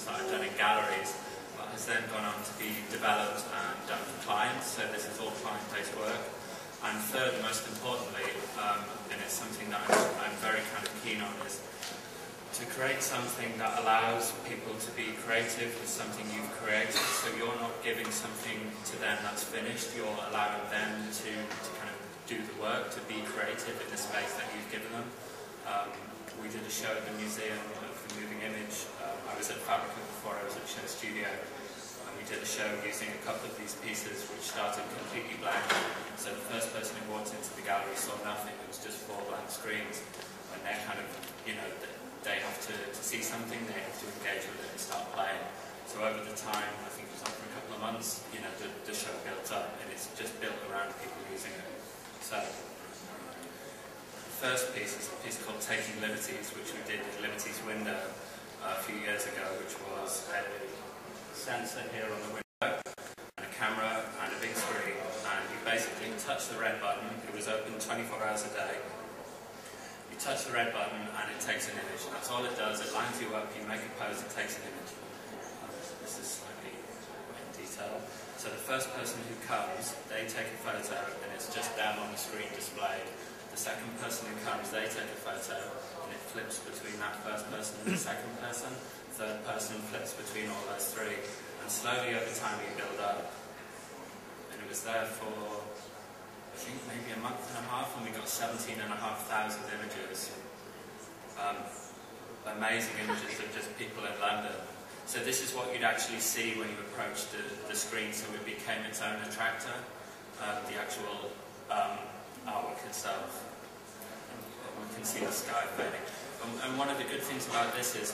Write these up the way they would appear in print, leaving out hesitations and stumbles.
pieces that I've done in galleries, but has then gone on to be developed and done for clients. So this is all client-based work. And third, most importantly, and it's something that I'm very kind of keen on, is to create something that allows people to be creative with something you've created. So you're not giving something to them that's finished, you're allowing them to kind of do the work, to be creative in the space that you've given them. We did a show at the Museum of the Moving Image. I was at Fabrica before I was at SHOWstudio. We did a show using a couple of these pieces which started completely blank. So the first person who walked into the gallery saw nothing, it was just 4 blank screens. And they're kind of, you know, they have to see something, they have to engage with it and start playing. So over the time, I think it was on for a couple of months, you know, the show built up, and it's just built around people using it. So the first piece is a piece called Taking Liberties, which we did at Liberty's Window a few years ago, which was a sensor here on the window, and a camera, and a big screen, and you basically touch the red button. It was open 24 hours a day. You touch the red button and it takes an image. That's all it does. It lines you up, you make a pose, it takes an image. This is slightly in detail. So the first person who comes, they take a photo and it's just them on the screen displayed. The second person who comes, they take a photo and it flips between that first person and the second person. Third person flips between all those 3. And slowly over time you build up. And it was there for, I think, maybe a month and a half, and we got 17,500 images. Amazing images of just people in London. So this is what you'd actually see when you approach the screen, so it became its own attractor, the actual artwork itself. We can see the sky fading. And one of the good things about this is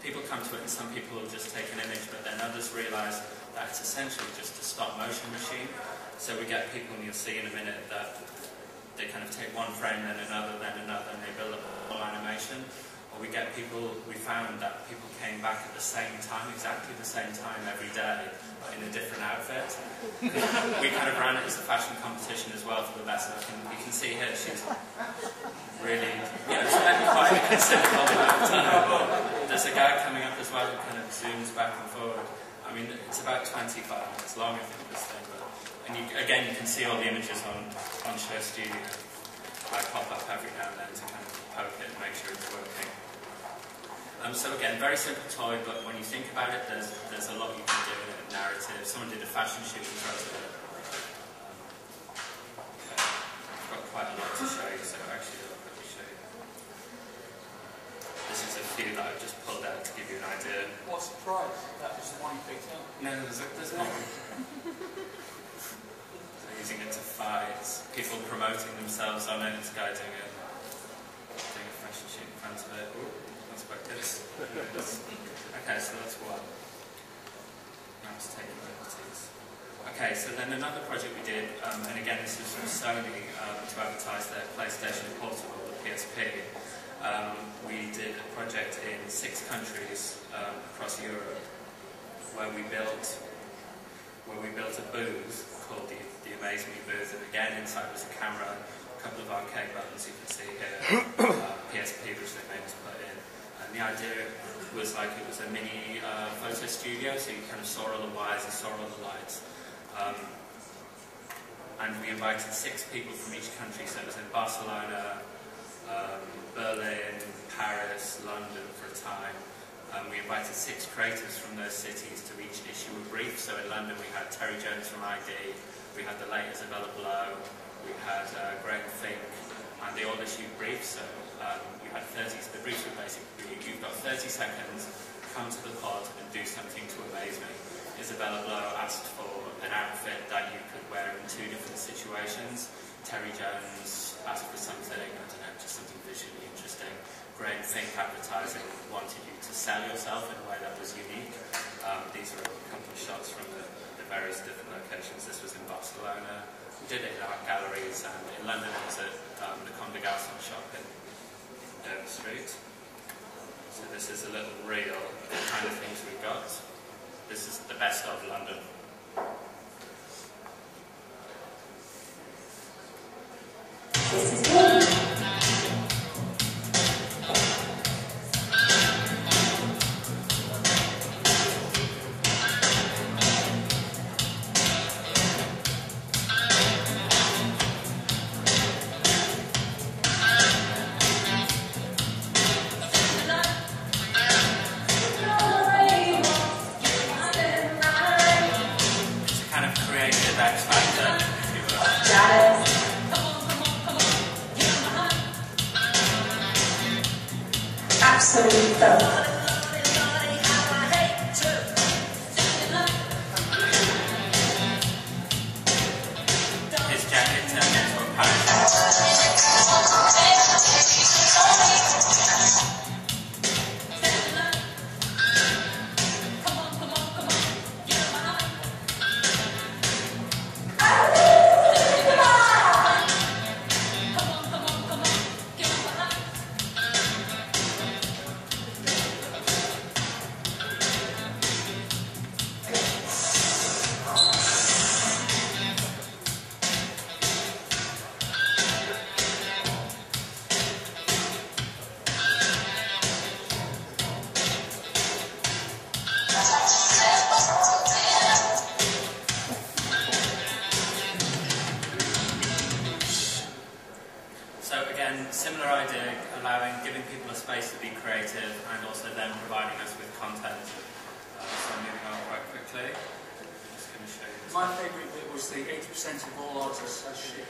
people come to it and some people will just take an image, but then others realise that it's essentially just a stop motion machine. So we get people, and you'll see in a minute, that they kind of take one frame, then another, and they build up a whole animation. Or we get people, we found that people came back at the same time, exactly the same time every day, but in a different outfit. We kind of ran it as a fashion competition as well for the best. You can see here, she's really, you know, spent quite a considerable amount of time. There's a guy coming up as well who kind of zooms back and forward. I mean, it's about 25 minutes long, I think, this thing. And again, you can see all the images on SHOWstudio. I pop up every now and then to kind of poke it and make sure it's working. So again, very simple toy, but when you think about it, there's a lot you can do in it. Narrative. Someone did a fashion shoot and wrote it. Okay. I've got quite a lot to show you, so actually I'll quickly show you. This is a few that I've just pulled out to give you an idea. What's the price? That was the one you picked up? No, there's more. Using it to fight, people promoting themselves on it, it's a guy doing a fashion shoot in front of it. Ooh, that's quite good. Okay, so that's one. That's Taking Liberties. Okay, so then another project we did, and again this was from Sony to advertise their PlayStation Portable, the PSP. We did a project in 6 countries across Europe where we built a booth called the Amaze Me booth, and again inside was a camera, a couple of arcade buttons you can see here, PSP which they made us put in, and the idea was like it was a mini photo studio, so you kind of saw all the wires, you saw all the lights, and we invited 6 people from each country, so it was in Barcelona, Berlin, Paris, London for a time. We invited 6 creators from those cities to each issue a brief. So in London we had Terry Jones from ID, we had the late Isabella Below, we had Graham Fink, and they all issued briefs. So you had 30, the briefs were basically, you've got 30 seconds, come to the pod and do something to amaze me. Isabella Below asked for an outfit that you could wear in 2 different situations. Terry Jones asked for something, I don't know, just something visually interesting. Graham Fink Advertising wanted you to sell yourself in a way that was unique. These are a couple of shots from the various different locations. This was in Barcelona. We did it in art galleries, and in London it was at the Comme des Garçons shop in Dover Street. So this is a little reel of the kind of things we got. This is the best of London. This is giving people a space to be creative and also then providing us with content. So moving on quite quickly. I'm just going to show you this. My favourite bit was the 80% of all artists are shit.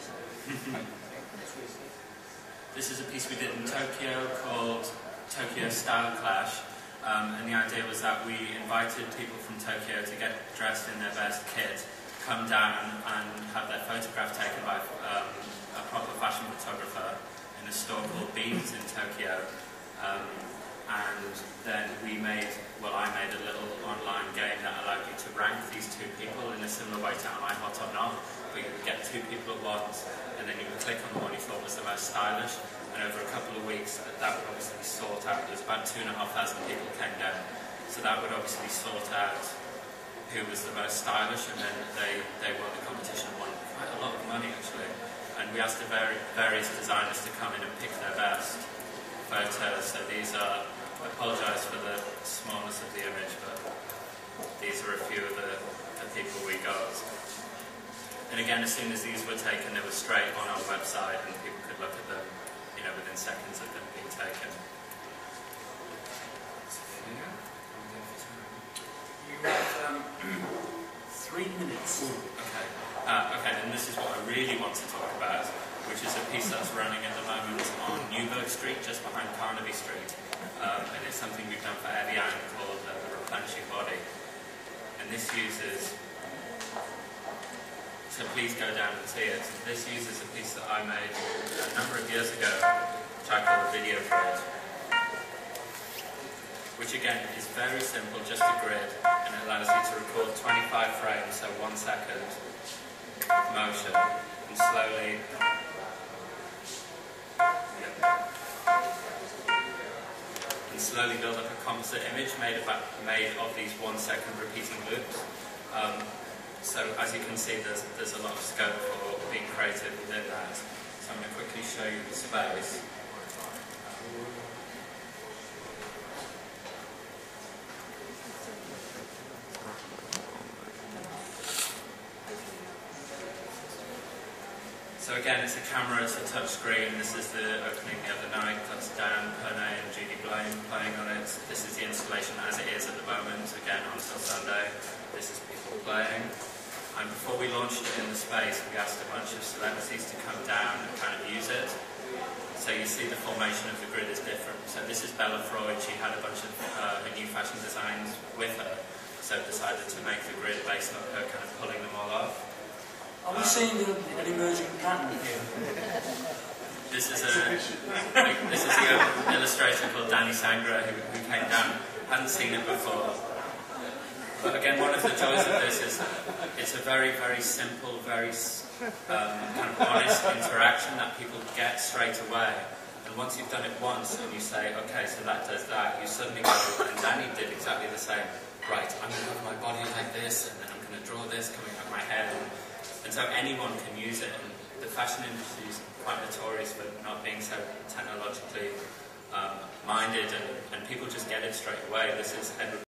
This is a piece we did in Tokyo called Tokyo Style Clash. And the idea was that we invited people from Tokyo to get dressed in their best kit, come down and have their photograph taken by a proper fashion photographer in a store called Beams in Tokyo. And then I made a little online game that allowed you to rank these two people in a similar way to Am I Hot or Not, but you would get two people at once, and then you would click on the one you thought was the most stylish. And over a couple of weeks, that would obviously sort out. There's about 2,500 people came down, so that would obviously sort out who was the most stylish, and then they won the competition, won quite a lot of money actually. And we asked the various designers to come in and pick their best photos. So these are, I apologise for the smallness of the image, but these are a few of the people we got. And again, as soon as these were taken, they were straight on our website, and people could look at them, within seconds of them being taken. You have 3 minutes. Okay. Okay, and this is what I really want to talk about, which is a piece that's running at the moment on Newburgh Street, just behind Carnaby Street. And it's something we've done for Evian called the Replenishing Body. And this uses... So please go down and see it. This uses a piece that I made a number of years ago, which I call a video grid. Which again is very simple, just a grid, and it allows you to record 25 frames, so 1 second motion, and slowly build up a composite image made of these 1 second repeating loops. So as you can see, there's a lot of scope for being creative within that. So I'm going to quickly show you the space. So again, it's a camera, it's a touch screen. This is the opening the other night. That's Dan Pernay and Judy Blame playing on it. This is the installation as it is at the moment, again until Sunday. This is people playing. And before we launched it in the space, we asked a bunch of celebrities to come down and kind of use it. So you see the formation of the grid is different. So this is Bella Freud. She had a bunch of her new fashion designs with her, so decided to make the grid based on her kind of pulling them all off. Are we seeing an emerging pattern here? This is the illustrator called Danny Sangra who came down. Hadn't seen it before. But again, one of the joys of this is it's a very, very simple, very kind of honest interaction that people get straight away. And once you've done it once and you say, okay, so that does that, you suddenly go, and Danny did exactly the same. Right, I'm going to have my body like this, and then I'm going to draw this coming out of my head. And so anyone can use it. And the fashion industry is quite notorious for not being so technologically minded, and people just get it straight away. This is